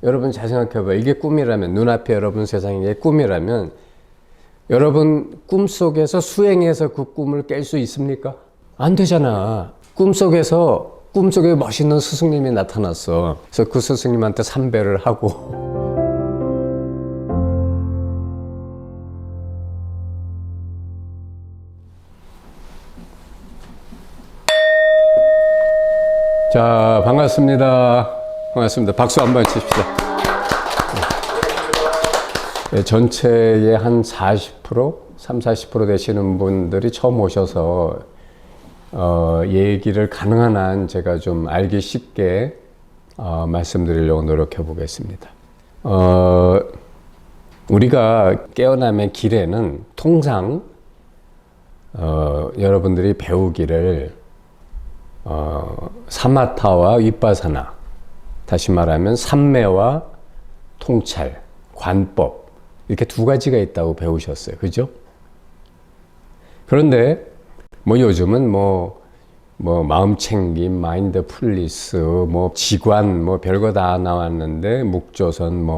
여러분 잘 생각해봐요. 이게 꿈이라면, 눈앞에 여러분 세상이 이게 꿈이라면 여러분 꿈속에서 수행해서 그 꿈을 깰 수 있습니까? 안 되잖아. 꿈속에 멋있는 스승님이 나타났어. 그래서 그 스승님한테 삼배를 하고 자, 반갑습니다. 박수 한번 치십시오. 네, 전체의 한 40%, 30-40% 되시는 분들이 처음 오셔서 얘기를 가능한 한 제가 좀 알기 쉽게 말씀드리려고 노력해 보겠습니다. 우리가 깨어남의 길에는 통상 여러분들이 배우기를 사마타와 윗바사나, 다시 말하면 삼매와 통찰, 관법, 이렇게 두 가지가 있다고 배우셨어요. 그죠? 그런데 요즘은 마음챙김, 마인드풀리스, 지관, 별거 다 나왔는데, 묵조선,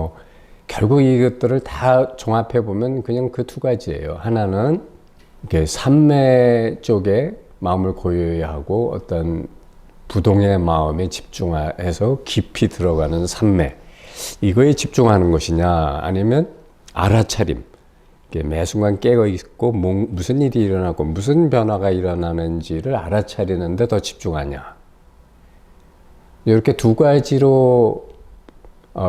결국 이것들을 다 종합해 보면 그냥 그 두 가지예요. 하나는 이렇게 삼매 쪽에 마음을 고요히 하고 어떤 부동의 마음에 집중해서 깊이 들어가는 삼매, 이거에 집중하는 것이냐, 아니면 알아차림, 매 순간 깨어 있고 무슨 일이 일어나고 무슨 변화가 일어나는지를 알아차리는 데 더 집중하냐. 이렇게 두 가지로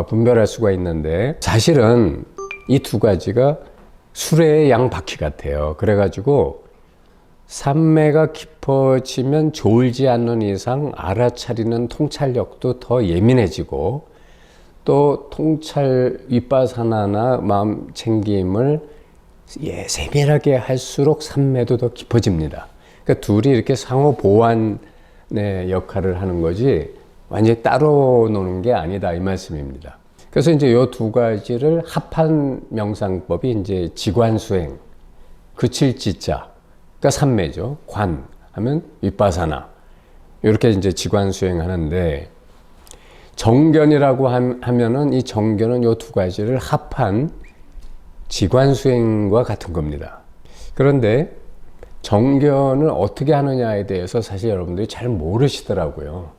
분별할 수가 있는데, 사실은 이 두 가지가 수레의 양바퀴 같아요. 그래가지고 삼매가 깊어지면 졸지 않는 이상 알아차리는 통찰력도 더 예민해지고, 또 통찰 윗바사나나 마음 챙김을 세밀하게 할수록 삼매도 더 깊어집니다. 그러니까 둘이 이렇게 상호 보완의 역할을 하는 거지 완전히 따로 노는 게 아니다, 이 말씀입니다. 그래서 이제 이 두 가지를 합한 명상법이 이제 지관수행, 그칠 지자, 그러니까 삼매죠. 관 하면 윗바사나, 이렇게 이제 지관 수행하는데, 정견이라고 하면은 이 정견은 이 두 가지를 합한 지관 수행과 같은 겁니다. 그런데 정견을 어떻게 하느냐에 대해서 사실 여러분들이 잘 모르시더라고요.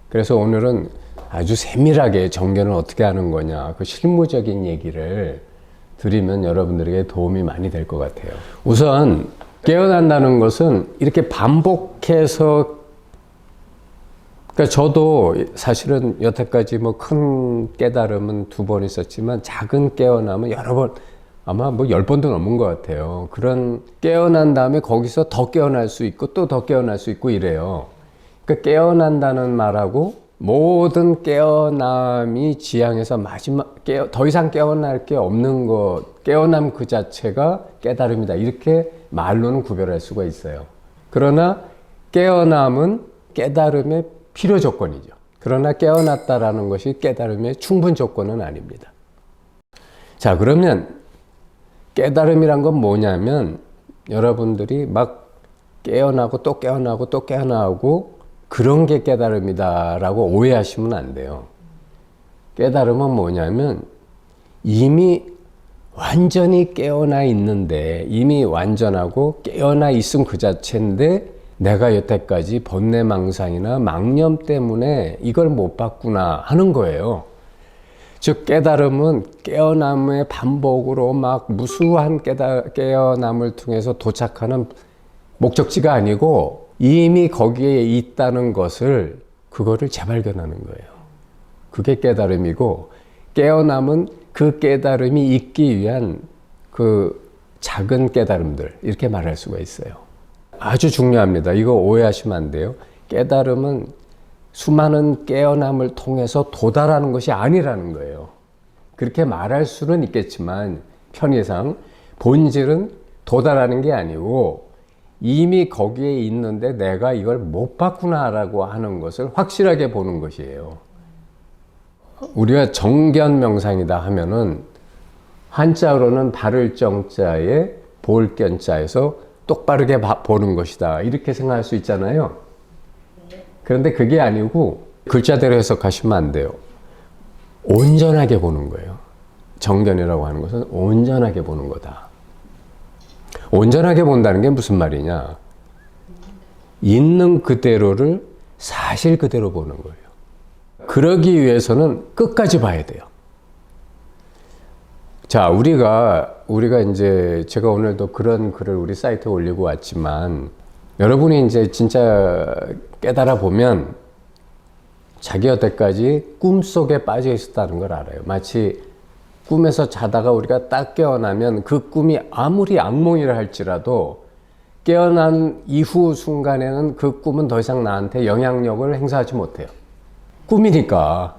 그래서 오늘은 아주 세밀하게 정견을 어떻게 하는 거냐, 그 실무적인 얘기를 드리면 여러분들에게 도움이 많이 될 것 같아요. 우선 깨어난다는 것은 이렇게 반복해서, 그러니까 저도 사실은 여태까지 큰 깨달음은 2번 있었지만 작은 깨어남은 여러 번, 아마 10번도 넘은 것 같아요. 그런 깨어난 다음에 거기서 더 깨어날 수 있고 또 더 깨어날 수 있고 이래요. 그러니까 깨어난다는 말하고 모든 깨어남이 지향해서 더 이상 깨어날 게 없는 것, 깨어남 그 자체가 깨달음이다, 이렇게 말로는 구별할 수가 있어요. 그러나 깨어남은 깨달음의 필요 조건이죠. 그러나 깨어났다라는 것이 깨달음의 충분 조건은 아닙니다. 자, 그러면 깨달음이란 건 뭐냐면, 여러분들이 막 깨어나고 또 깨어나고 또 깨어나고 그런 게 깨달음이다라고 오해하시면 안 돼요. 깨달음은 뭐냐면 이미 완전히 깨어나 있는데, 이미 완전하고 깨어나 있음 그 자체인데, 내가 여태까지 번뇌망상이나 망념 때문에 이걸 못 봤구나 하는 거예요. 즉 깨달음은 깨어남의 반복으로 막 무수한 깨어남을 통해서 도착하는 목적지가 아니고, 이미 거기에 있다는 것을, 그거를 재발견하는 거예요. 그게 깨달음이고, 깨어남은 그 깨달음이 있기 위한 그 작은 깨달음들, 이렇게 말할 수가 있어요. 아주 중요합니다. 이거 오해하시면 안 돼요. 깨달음은 수많은 깨어남을 통해서 도달하는 것이 아니라는 거예요. 그렇게 말할 수는 있겠지만 편의상 본질은 도달하는 게 아니고, 이미 거기에 있는데 내가 이걸 못 봤구나라고 하는 것을 확실하게 보는 것이에요. 우리가 정견 명상이다 하면은 한자로는 바를 정자에 볼견자에서 똑바르게 보는 것이다, 이렇게 생각할 수 있잖아요. 그런데 그게 아니고 글자대로 해석하시면 안 돼요. 온전하게 보는 거예요. 정견이라고 하는 것은 온전하게 보는 거다. 온전하게 본다는 게 무슨 말이냐? 있는 그대로를 사실 그대로 보는 거예요. 그러기 위해서는 끝까지 봐야 돼요. 자, 우리가 이제 제가 오늘도 그런 글을 우리 사이트에 올리고 왔지만 여러분이 이제 진짜 깨달아 보면 자기 여태까지 꿈속에 빠져 있었다는 걸 알아요. 마치 꿈에서 자다가 우리가 딱 깨어나면 그 꿈이 아무리 악몽이라 할지라도 깨어난 이후 순간에는 그 꿈은 더 이상 나한테 영향력을 행사하지 못해요. 꿈이니까.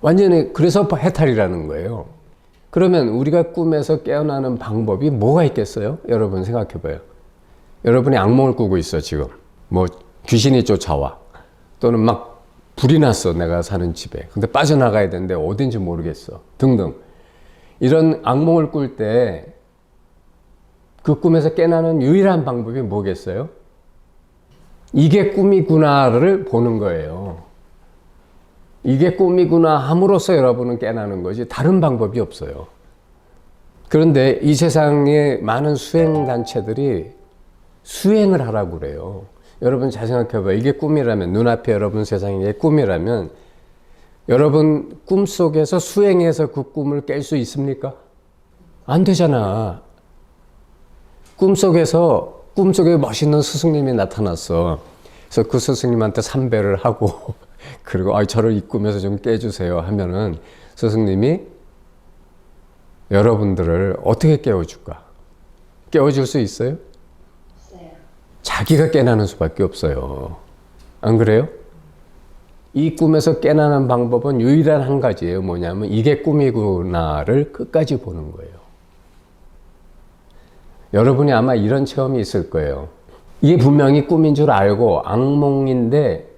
완전히 그래서 해탈이라는 거예요. 그러면 우리가 꿈에서 깨어나는 방법이 뭐가 있겠어요? 여러분 생각해봐요. 여러분이 악몽을 꾸고 있어 지금. 뭐 귀신이 쫓아와. 또는 막 불이 났어 내가 사는 집에. 근데 빠져나가야 되는데 어딘지 모르겠어. 등등. 이런 악몽을 꿀 때 그 꿈에서 깨나는 유일한 방법이 뭐겠어요? 이게 꿈이구나를 보는 거예요. 이게 꿈이구나 함으로써 여러분은 깨나는 거지 다른 방법이 없어요. 그런데 이 세상에 많은 수행단체들이 수행을 하라고 그래요. 여러분 잘 생각해봐요. 이게 꿈이라면, 눈앞에 여러분 세상에 꿈이라면 여러분 꿈속에서 수행해서 그 꿈을 깰 수 있습니까? 안 되잖아. 꿈속에 멋있는 스승님이 나타났어. 그래서 그 스승님한테 삼배를 하고 그리고 저를 이 꿈에서 좀 깨주세요 하면은 스승님이 여러분들을 어떻게 깨워줄까? 깨워줄 수 있어요? 없어요. 자기가 깨나는 수밖에 없어요. 안 그래요? 이 꿈에서 깨나는 방법은 유일한 한 가지예요. 뭐냐면 이게 꿈이구나를 끝까지 보는 거예요. 여러분이 아마 이런 체험이 있을 거예요. 이게 분명히 꿈인 줄 알고 악몽인데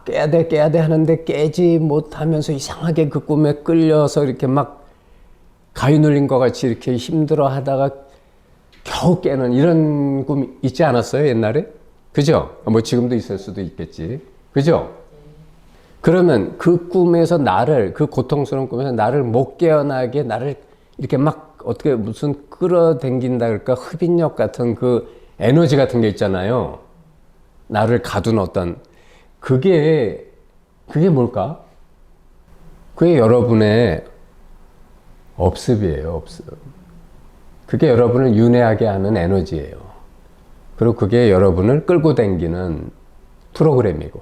깨야 돼 하는데 깨지 못하면서 이상하게 그 꿈에 끌려서 이렇게 막 가위 눌린 것 같이 이렇게 힘들어 하다가 겨우 깨는 이런 꿈 있지 않았어요? 옛날에? 그죠? 뭐 지금도 있을 수도 있겠지. 그죠? 그러면 그 꿈에서 그 고통스러운 꿈에서 나를 못 깨어나게 나를 이렇게 막 어떻게 무슨 끌어당긴다 그럴까? 흡인력 같은 그 에너지 같은 게 있잖아요. 나를 가둔 어떤 그게 뭘까? 그게 여러분의 업습이에요, 업습. 그게 여러분을 윤회하게 하는 에너지예요. 그리고 그게 여러분을 끌고 다니는 프로그램이고.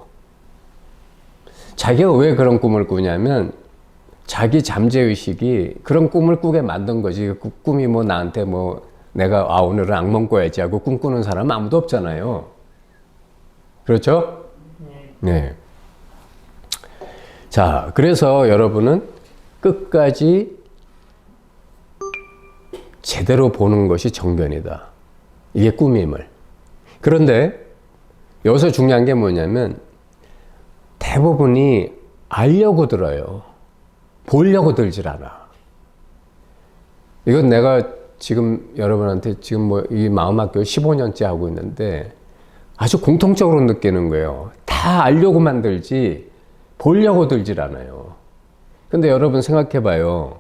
자기가 왜 그런 꿈을 꾸냐면 자기 잠재의식이 그런 꿈을 꾸게 만든 거지. 그 꿈이 뭐 나한테 뭐 내가 오늘은 악몽 꿔야지 하고 꿈꾸는 사람은 아무도 없잖아요. 그렇죠? 네. 자, 그래서 여러분은 끝까지 제대로 보는 것이 정견이다. 이게 꿈임을. 그런데 여기서 중요한 게 뭐냐면 대부분이 알려고 들어요. 보려고 들질 않아. 이건 내가 지금 여러분한테 지금 뭐 이 마음학교 15년째 하고 있는데 아주 공통적으로 느끼는 거예요. 다 알려고만 들지 보려고 들질 않아요. 근데 여러분 생각해 봐요.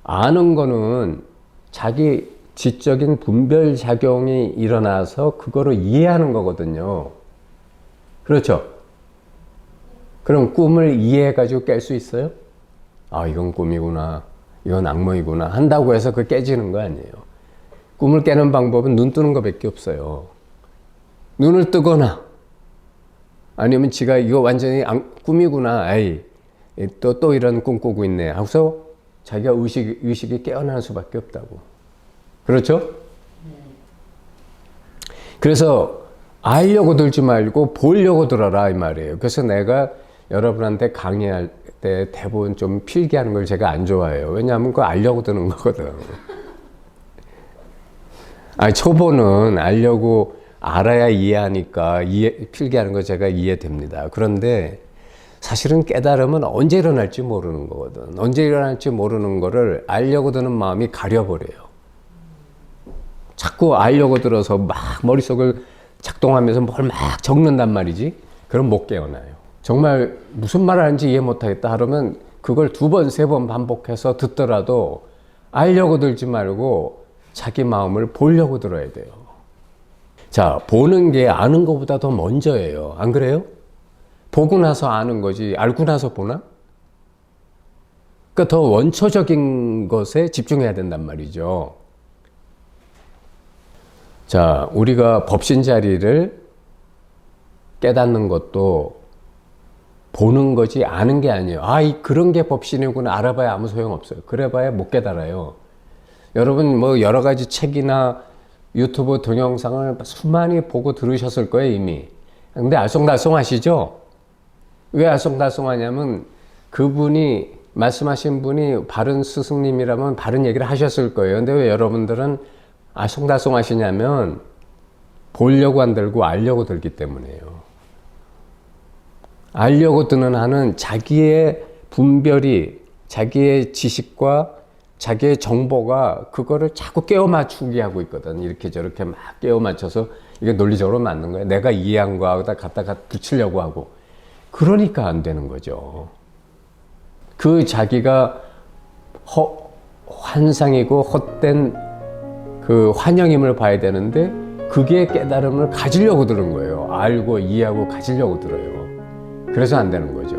아는 거는 자기 지적인 분별작용이 일어나서 그거를 이해하는 거거든요. 그렇죠? 그럼 꿈을 이해해가지고 깰 수 있어요? 이건 꿈이구나. 이건 악몽이구나. 한다고 해서 그 깨지는 거 아니에요. 꿈을 깨는 방법은 눈 뜨는 것밖에 없어요. 눈을 뜨거나 아니면 지가 이거 완전히 꿈이구나. 또 이런 꿈 꾸고 있네. 하고서 자기가 의식이 깨어나는 수밖에 없다고. 그렇죠? 그래서 알려고 들지 말고 보려고 들어라 이 말이에요. 그래서 내가 여러분한테 강의할 때 대부분 좀 필기하는 걸 제가 안 좋아해요. 왜냐하면 그거 알려고 드는 거거든. 초보는 알려고 알아야 이해하니까 필기하는 거 제가 이해됩니다. 그런데 사실은 깨달음은 언제 일어날지 모르는 거거든. 언제 일어날지 모르는 거를 알려고 드는 마음이 가려버려요. 자꾸 알려고 들어서 막 머릿속을 작동하면서 뭘 막 적는단 말이지. 그럼 못 깨어나요. 정말 무슨 말 하는지 이해 못하겠다 하면 그걸 2번, 3번 반복해서 듣더라도 알려고 들지 말고 자기 마음을 보려고 들어야 돼요. 자, 보는 게 아는 것보다 더 먼저예요. 안 그래요? 보고 나서 아는 거지 알고 나서 보나? 그러니까 더 원초적인 것에 집중해야 된단 말이죠. 자, 우리가 법신 자리를 깨닫는 것도 보는 거지 아는 게 아니에요. 그런 게 법신이구나 알아봐야 아무 소용없어요. 그래봐야 못 깨달아요. 여러분 뭐 여러 가지 책이나 유튜브 동영상을 수많이 보고 들으셨을 거예요 이미. 근데 알쏭달쏭하시죠? 왜 알쏭달쏭하냐면 그분이 말씀하신 분이 바른 스승님이라면 바른 얘기를 하셨을 거예요. 근데 왜 여러분들은 알쏭달쏭하시냐면 보려고 안 들고 알려고 들기 때문이에요. 알려고 드는 한은 자기의 분별이 자기의 지식과 자기의 정보가 그거를 자꾸 깨워 맞추게 하고 있거든. 이렇게 저렇게 막 깨워 맞춰서 이게 논리적으로 맞는 거야. 내가 이해한 거하고 갖다가 붙이려고 하고. 그러니까 안 되는 거죠. 그 자기가 환상이고 헛된 그 환영임을 봐야 되는데 그게 깨달음을 가지려고 들은 거예요. 알고 이해하고 가지려고 들어요. 그래서 안 되는 거죠.